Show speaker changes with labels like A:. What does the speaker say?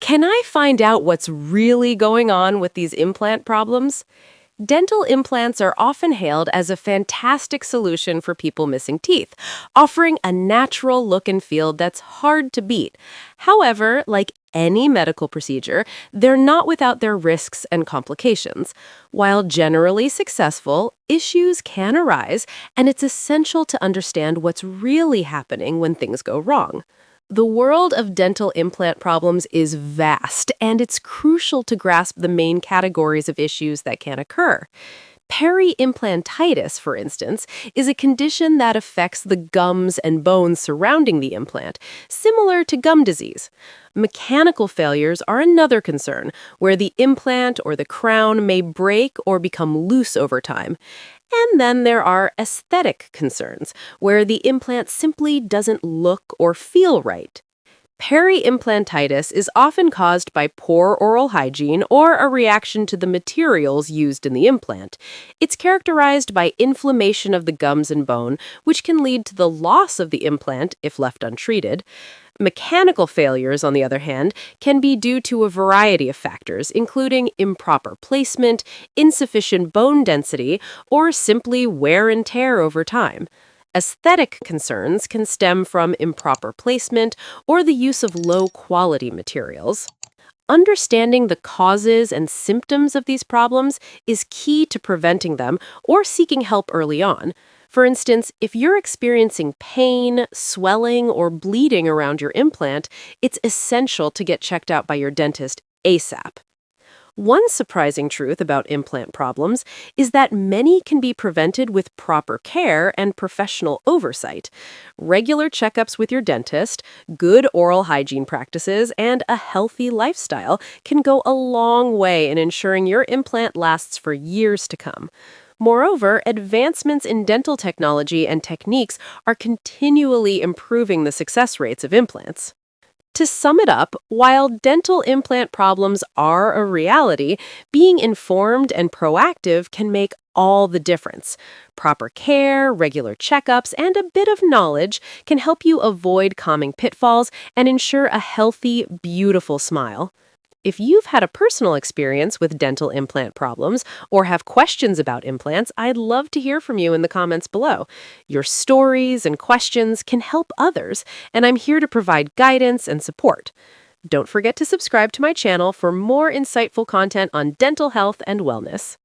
A: Can I find out what's really going on with these implant problems? Dental implants are often hailed as a fantastic solution for people missing teeth, offering a natural look and feel that's hard to beat. However, like any medical procedure, they're not without their risks and complications. While generally successful, issues can arise, and it's essential to understand what's really happening when things go wrong. The world of dental implant problems is vast, and it's crucial to grasp the main categories of issues that can occur. Peri-implantitis, for instance, is a condition that affects the gums and bones surrounding the implant, similar to gum disease. Mechanical failures are another concern, where the implant or the crown may break or become loose over time. And then there are aesthetic concerns, where the implant simply doesn't look or feel right. Peri-implantitis is often caused by poor oral hygiene or a reaction to the materials used in the implant. It's characterized by inflammation of the gums and bone, which can lead to the loss of the implant if left untreated. Mechanical failures, on the other hand, can be due to a variety of factors, including improper placement, insufficient bone density, or simply wear and tear over time. Aesthetic concerns can stem from improper placement or the use of low-quality materials. Understanding the causes and symptoms of these problems is key to preventing them or seeking help early on. For instance, if you're experiencing pain, swelling, or bleeding around your implant, it's essential to get checked out by your dentist ASAP. One surprising truth about implant problems is that many can be prevented with proper care and professional oversight. Regular checkups with your dentist, good oral hygiene practices, and a healthy lifestyle can go a long way in ensuring your implant lasts for years to come. Moreover, advancements in dental technology and techniques are continually improving the success rates of implants. To sum it up, while dental implant problems are a reality, being informed and proactive can make all the difference. Proper care, regular checkups, and a bit of knowledge can help you avoid common pitfalls and ensure a healthy, beautiful smile. If you've had a personal experience with dental implant problems or have questions about implants, I'd love to hear from you in the comments below. Your stories and questions can help others, and I'm here to provide guidance and support. Don't forget to subscribe to my channel for more insightful content on dental health and wellness.